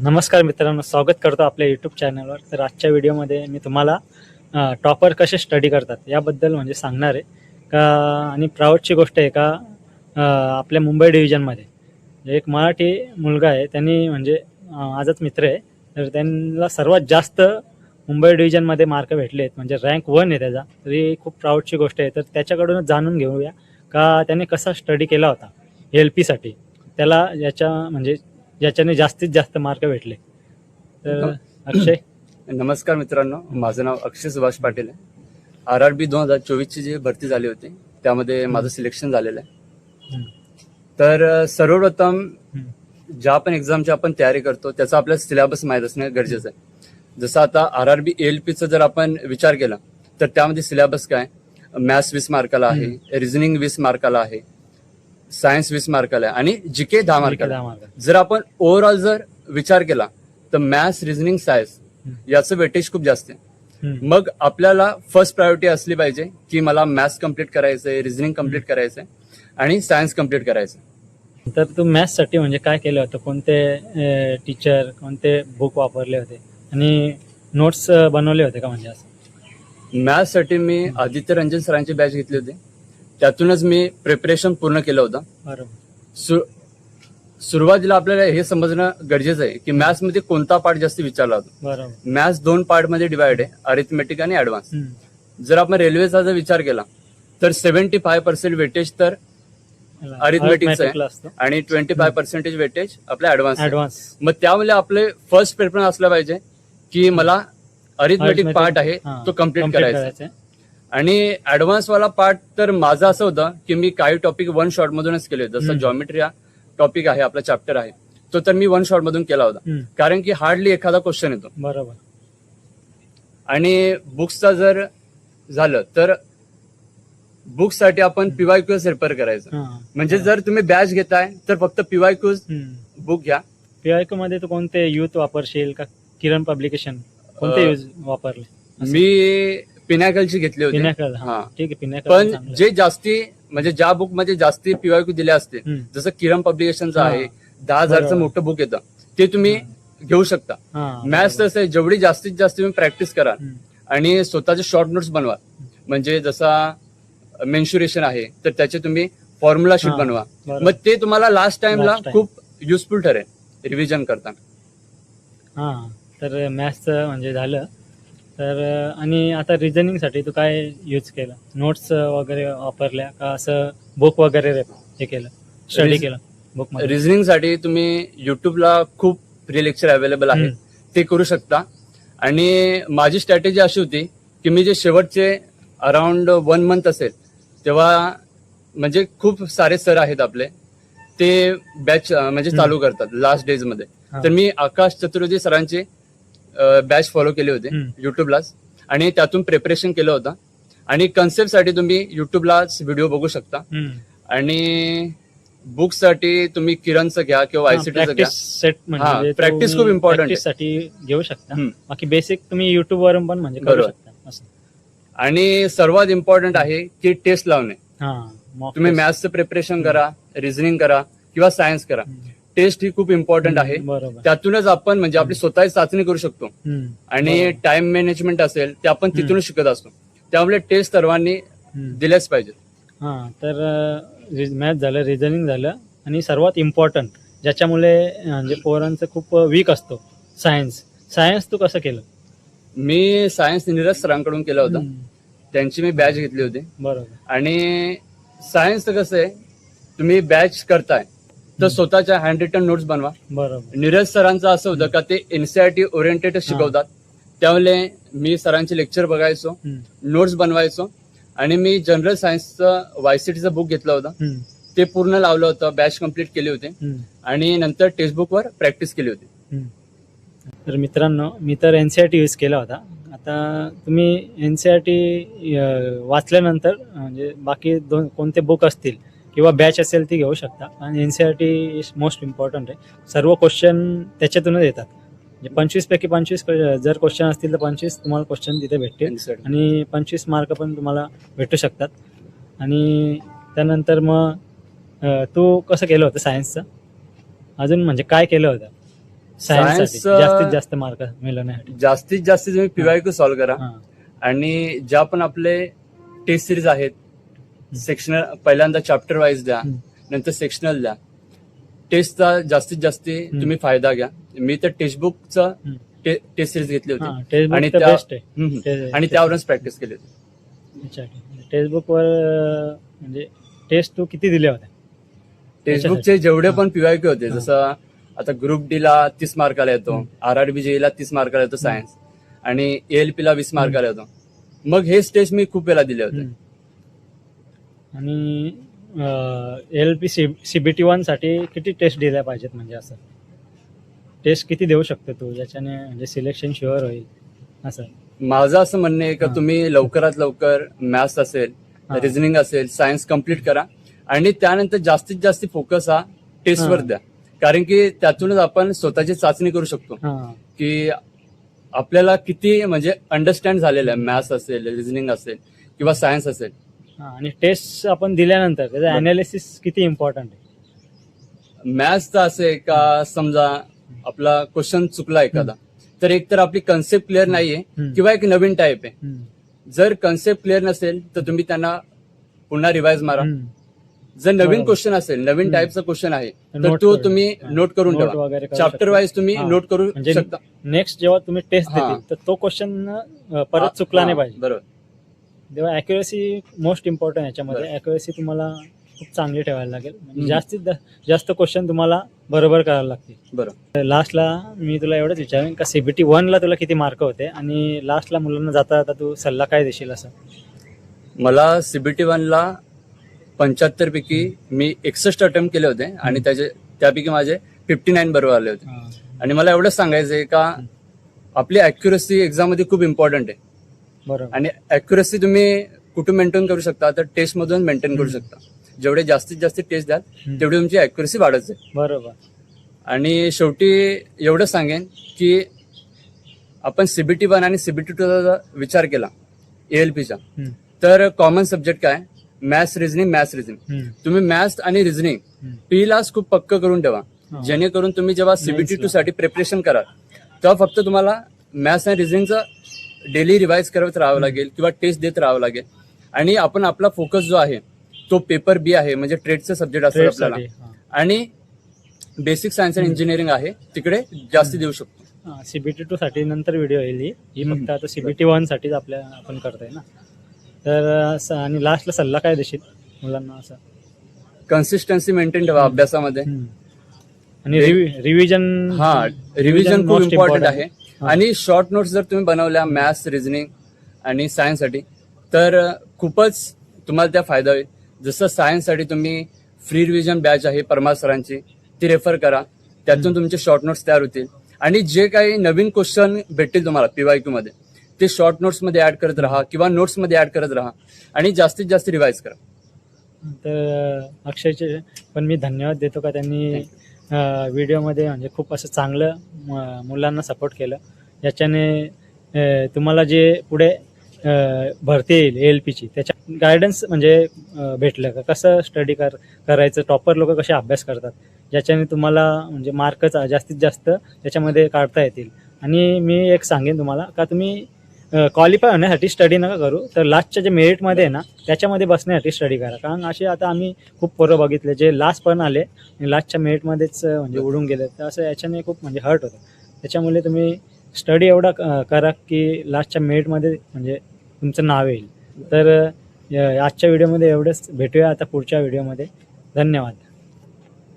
नमस्कार मित्रांनो, स्वागत करतो आपल्या यूट्यूब चॅनलवर. तर आजच्या व्हिडिओमध्ये मी तुम्हाला टॉपर कसे स्टडी करतात याबद्दल म्हणजे सांगणार आहे का. आणि प्राऊडची गोष्ट आहे का, आपल्या मुंबई डिव्हिजनमध्ये एक मराठी मुलगा आहे, त्यांनी म्हणजे माझाच मित्र आहे. तर त्यांना सर्वात जास्त मुंबई डिव्हिजनमध्ये मार्क भेटले आहेत, म्हणजे रँक 1 आहे त्याचा. तरी खूप प्राऊडची गोष्ट आहे. तर त्याच्याकडूनच जाणून घेऊया का त्याने कसा स्टडी केला होता LPसाठी, त्याला ज्याच्याने जास्तीत जास्त मार्क भेटले. तर अक्षय. नमस्कार मित्रांनो, माझं नाव अक्षय सुभाष पाटील आहे. RRB 2024ची जी भरती झाली होती त्यामध्ये माझं सिलेक्शन झालेलं आहे. तर सर्वप्रथम ज्या पण एक्झामची आपण तयारी करतो त्याचा आपल्याला सिलेबस माहीत असणं गरजेचं आहे. जसं आता RRB ALPचा जर आपण विचार केला तर त्यामध्ये सिलेबस काय, मॅथ्स 20 मार्काला आहे, रिझनिंग 20 मार्काला आहे, सायन्स 20 मार्काला आहे आणि GK 10 मार्काला. जर आपण ओव्हरऑल जर विचार केला तर मॅथ्स, रिझनिंग, सायन्स याचं वेटेज खूप जास्त आहे. मग आपल्याला फर्स्ट प्रायोरिटी असली पाहिजे की मला मॅथ्स कम्प्लीट करायचंय, रिझनिंग कम्प्लीट करायचंय आणि सायन्स कम्प्लीट करायचंय. तर तू मॅथ्ससाठी म्हणजे काय केलं होतं, कोणते टीचर, कोणते बुक वापरले होते आणि नोट्स बनवले होते का? म्हणजे असं मॅथ्ससाठी मी आदित्य रंजन सरांची बॅच घेतली होती, त्यातूनच मी प्रिपरेशन पूर्ण केलं होतं. बरोबर. सुरुवातीला आपल्याला हे समजणं गरजेचं आहे की मॅथ्स मध्ये कोणता पार्ट जास्त विचारला होता. बरोबर. मॅथ्स 2 पार्ट मध्ये डिवाइड आहे, अरिथमेटिक आणि ऍडव्हान्स. जर आपण रेल्वेचा जर विचार केला तर 75% वेटेज तर अरिथमेटिकचं आहे आणि 25% वेटेज आपल्या ऍडव्हान्स. मग त्यामुळे आपले फर्स्ट प्रेफरन्स असलं पाहिजे की मला अरिथमेटिक पार्ट आहे तो कम्प्लीट करायचा आहे. आणि ऍडव्हान्स वाला पार्ट तर माझं असं होतं की मी काही टॉपिक 1 शॉट मधूनच केले. जसं जॉमेट्री टॉपिक आहे, आपला चॅप्टर आहे, तो तर मी 1 शॉट मधून केला होता, कारण की हार्डली एखादा क्वेश्चन येतो. बरोबर. आणि बुक्सचा जर झालं तर बुक्ससाठी आपण PYQs रेफर करायचं. म्हणजे जर तुम्ही बॅच घेताय तर फक्त PYQs बुक घ्या. PYQ मध्ये तू कोणते युथ वापरशील का किरण पब्लिकेशन, कोणते यूज वापरले? मी पिनॅकलची घेतली होती. पिनॅकल. हा, ठीक आहे. पिनॅकल पण जे जास्ती म्हणजे ज्या बुक मध्ये जास्ती PYQ दिले असते, जसं किरण पब्लिकेशनचं आहे, 10,000चं मोठं बुक येतं, ते तुम्ही घेऊ शकता. मॅथ्स तसं आहे, जेवढी जास्तीत जास्त तुम्ही प्रॅक्टिस करा आणि स्वतःचे शॉर्ट नोट्स बनवा. म्हणजे जसा मेन्शुरेशन आहे तर त्याचे तुम्ही फॉर्म्युला शीट बनवा. मग ते तुम्हाला लास्ट टाइमला खूप युजफुल ठरेल रिव्हिजन करताना. तर मॅथ्सचं म्हणजे झालं. तर आणि आता रिझनिंगसाठी तू काय यूज केलं? नोट्स वगैरे वापरल्या का असं बुक वगैरे हे केलं, स्टडी केलं बुक मध्ये? रिझनिंगसाठी तुम्ही युट्यूबला खूप फ्री लेक्चर अवेलेबल आहे, ते करू शकता. आणि माझी स्ट्रॅटेजी अशी होती की मी जे शेवटचे अराउंड 1 मंथ असेल तेव्हा म्हणजे खूप सारे सर आहेत आपले, ते बॅच म्हणजे चालू करतात लास्ट डेज मध्ये. तर मी आकाश चतुर्वेदी सरांचे बॅच फॉलो केले होते युट्यूबलाच आणि त्यातून प्रिपरेशन केलं होतं. आणि कन्सेप्टसाठी तुम्ही युट्यूबलाच व्हिडिओ बघू शकता. आणि बुक्ससाठी तुम्ही किरणचं घ्या किंवा ICTचं घ्या. सेट म्हणजे प्रॅक्टिस खूप इम्पॉर्टंट साठी घेऊ शकता. बाकी बेसिक तुम्ही युट्यूब वरून पण म्हणजे करू शकता. आणि सर्वात इम्पॉर्टंट आहे की टेस्ट लावणे. तुम्ही मॅथ्सचं प्रिपरेशन करा, रिझनिंग करा किंवा सायन्स करा, टेस्ट ही खूप इम्पॉर्टंट आहे. त्यातूनच आपण म्हणजे आपली स्वतःची चाचणी करू शकतो. आणि टाइम मॅनेजमेंट असेल ते आपण तिथूनच शिकत असतो. त्यामुळे टेस्ट सर्वांनी दिल्याच पाहिजे. तर मॅथ्स झालं, रिझनिंग झालं आणि सर्वात इम्पॉर्टंट ज्याच्यामुळे म्हणजे पोरांचं खूप वीक असतो, सायन्स तू कसं केलं? मी सायन्स नीरज सरांकडून केलं होतं, त्यांची मी बॅच घेतली होती. बरोबर. आणि सायन्सचं कसं आहे, तुम्ही बॅच करताय तर स्वतःच्या हँड रिटन नोट्स बनवा. बरोबर. नीरज सरांचं असं होतं का ते NCERT ओरिएंटेड शिकवतात, त्यामुळे मी सरांचे लेक्चर बघायचो, नोट्स बनवायचो. आणि मी जनरल सायन्सचं YCTचं बुक घेतलं होतं, ते पूर्ण लावलं होतं, बॅच कम्प्लीट केली होती आणि नंतर टेक्स्टबुकवर प्रॅक्टिस केली होती. तर मित्रांनो, मी तर NCERT यूज केला होता. आता तुम्ही NCERT वाचल्यानंतर म्हणजे बाकी कोणते बुक असतील किंवा बॅच असेल ती घेऊ शकता. आणि NCERT इज मोस्ट इम्पॉर्टंट आहे. सर्व क्वेश्चन त्याच्यातूनच येतात. म्हणजे 25 पैकी 25 जर क्वेश्चन असतील तर 25 तुम्हाला क्वेश्चन तिथे भेटतील आणि 25 मार्क पण तुम्हाला भेटू शकतात. आणि त्यानंतर मग तू कसं केलं होतं सायन्सचं? अजून म्हणजे काय केलं होतं? सायन्स जास्तीत जास्त मार्क मिळवण्यासाठी. जास्तीत जास्त तुम्ही PYQ सॉल्व्ह करा. हा. आणि ज्या पण आपले टेस्ट सिरीज आहेत, सेक्शनल पहिल्यांदा चॅप्टर वाईज द्या, नंतर सेक्शनल द्या. टेस्टचा जास्तीत जास्त तुम्ही फायदा घ्या. मी तर टेक्स्टबुकचा टेस्ट सिरीज घेतली होती आणि बेस्ट आहे. आणि त्यावरूनच प्रॅक्टिस केली होती. टेक्स्टबुक वर म्हणजे टेस्ट तू किती दिले होते? टेक्स्टबुकचे जेवढे पण PYQ होते, जसं आता ग्रुप डी ला 30 मार्काला येतो, RRB JEE ला 30 मार्काला येतो सायन्स, आणि ALP ला 20 मार्काला येतो. मग हे टेस्ट मी खूप वेळा दिले होते. आणि ALP CBT 1 साठी किती टेस्ट दिल्या पाहिजेत, म्हणजे असं टेस्ट किती देऊ शकतो तू ज्याच्याने म्हणजे सिलेक्शन शुअर होईल असं? माझं असं म्हणणं आहे का तुम्ही लवकरात लवकर मॅथ्स असेल, रिझनिंग असेल, सायन्स कम्प्लीट करा आणि त्यानंतर जास्तीत जास्त फोकस हा टेस्टवर द्या. कारण की त्यातूनच आपण स्वतःची चाचणी करू शकतो की आपल्याला किती म्हणजे अंडरस्टँड झालेलं आहे, मॅथ्स असेल, रिझनिंग असेल किंवा सायन्स असेल. आणि टेस्ट आपण दिल्यानंतर त्याचं अनालिसिस किती इम्पॉर्टंट आहे? मॅथ्सचं असं आहे का, समजा आपला क्वेश्चन चुकला एखादा, तर एक तर आपली कन्सेप्ट क्लिअर नाहीये किंवा एक नवीन टाईप आहे. जर कन्सेप्ट क्लिअर नसेल तर तुम्ही त्यांना पुन्हा रिवाइज मारा. जर नवीन क्वेश्चन असेल, नवीन टाईपचा क्वेश्चन आहे, तर तो तुम्ही नोट करून ठेवा. चॅप्टर वाईज तुम्ही नोट करू शकता. नेक्स्ट जेव्हा तुम्ही टेस्ट देतील तर तो क्वेश्चन परत चुकला नाही पाहिजे. बरोबर. तेव्हा अॅक्युरेसी मोस्ट इम्पॉर्टंट. याच्यामध्ये अॅक्युरेसी तुम्हाला खूप चांगली ठेवायला लागेल. म्हणजे जास्तीत जास्त क्वेश्चन तुम्हाला बरोबर करायला लागतील. बरोबर. लास्टला मी तुला एवढंच विचारेन का CBT 1 ला तुला किती मार्क होते, आणि लास्टला मुलांना जाता जाता तू सल्ला काय देशील असं? मला CBT 1 ला 75 पैकी मी 61 अटेम्प्ट केले होते आणि त्यापैकी माझे 59 बरोबर आले होते. आणि मला एवढंच सांगायचं आहे का आपली अॅक्युरेसी एक्झाम मध्ये खूप इम्पॉर्टंट आहे. बरोबर. आणि अॅक्युरेसी तुम्ही कुठून मेंटेन करू शकता, तर टेस्ट मधून मेंटेन करू शकता. जेवढे जास्तीत जास्त टेस्ट द्याल तेवढी तुमची अॅक्युरेसी वाढत जाईल. बरोबर. आणि शेवटी एवढं सांगेन की आपण CBT 1 आणि CBT 2 चा विचार केला ALPचा, तर कॉमन सब्जेक्ट काय, मॅथ्स रिझनिंग. तुम्ही मॅथ्स आणि रिझनिंग P-लाच खूप पक्क करून ठेवा, जेणेकरून तुम्ही जेव्हा CBT 2 साठी प्रिपरेशन कराल तेव्हा फक्त तुम्हाला मॅथ्स आणि रिझनिंगचं डेली रिवाइज करत राहावं लागेल किंवा टेस्ट देत राहावं लागेल. आणि आपण आपला फोकस जो आहे तो पेपर B आहे, म्हणजे ट्रेडचे सब्जेक्ट असतात आपल्याला, आणि बेसिक सायन्स आणि इंजिनिअरिंग आहे तिकडे जास्त देऊ शकतो. CBT 2 साठी नंतर व्हिडिओ येईल ही फक्त आता CBT 1 साठीच आपण करतोय ना. तर आणि लास्टला सल्ला काय देशील मुलांना? असं कन्सिस्टन्सी मेंटेन ठेवा अभ्यासामध्ये, आणि रिव्हिजन. रिव्हिजन खूप इम्पॉर्टंट आहे. आणि शॉर्ट नोट्स जर तुम्ही बनवल्या मॅथ्स, रिझनिंग आणि सायन्स साठी, तर खूपच तुम्हाला त्या फायदा होईल. जसं सायन्स साठी तुम्ही फ्री रिव्हिजन बॅच आहे परमार सरांची, ती रेफर करा. त्यातून तुमचे शॉर्ट नोट्स तयार होतील. आणि जे काही नवीन क्वेश्चन भेटतील तुम्हाला PYQ मध्ये, ते शॉर्ट नोट्स मध्ये ऍड करत राहा किंवा नोट्स मध्ये ऍड करत राहा आणि जास्तीत जास्त रिवाइज करा. तर अक्षयचे पण मी धन्यवाद देतो का त्यांनी व्हिडिओमध्ये म्हणजे खूप असं चांगलं मुलांना सपोर्ट केलं. याच्याने तुम्हाला जे पुढे भरती येईल ALPची त्याच्या गायडन्स म्हणजे भेटलं का, कसं स्टडी करायचं, टॉपर लोक कसे अभ्यास करतात, ज्याच्याने तुम्हाला म्हणजे मार्कच जास्तीत जास्त त्याच्यामध्ये काढता येतील. आणि मी एक सांगेन तुम्हाला का तुम्ही क्वालिफाय होण्यासाठी स्टडी नका करू, तर लास्टच्या जे मेरिटमध्ये आहे ना त्याच्यामध्ये बसण्यासाठी स्टडी करा. कारण असे आता आम्ही खूप पोरं बघितले जे लास्ट पण आले आणि लास्टच्या मेरिटमध्येच म्हणजे उडून गेले, तर असं याच्याने खूप म्हणजे हर्ट होतं. त्याच्यामुळे तुम्ही स्टडी एवढा करा की लास्टच्या मेरिटमध्ये म्हणजे तुमचं नाव येईल. तर आजच्या व्हिडिओमध्ये एवढंच. भेटूया आता पुढच्या व्हिडिओमध्ये. धन्यवाद.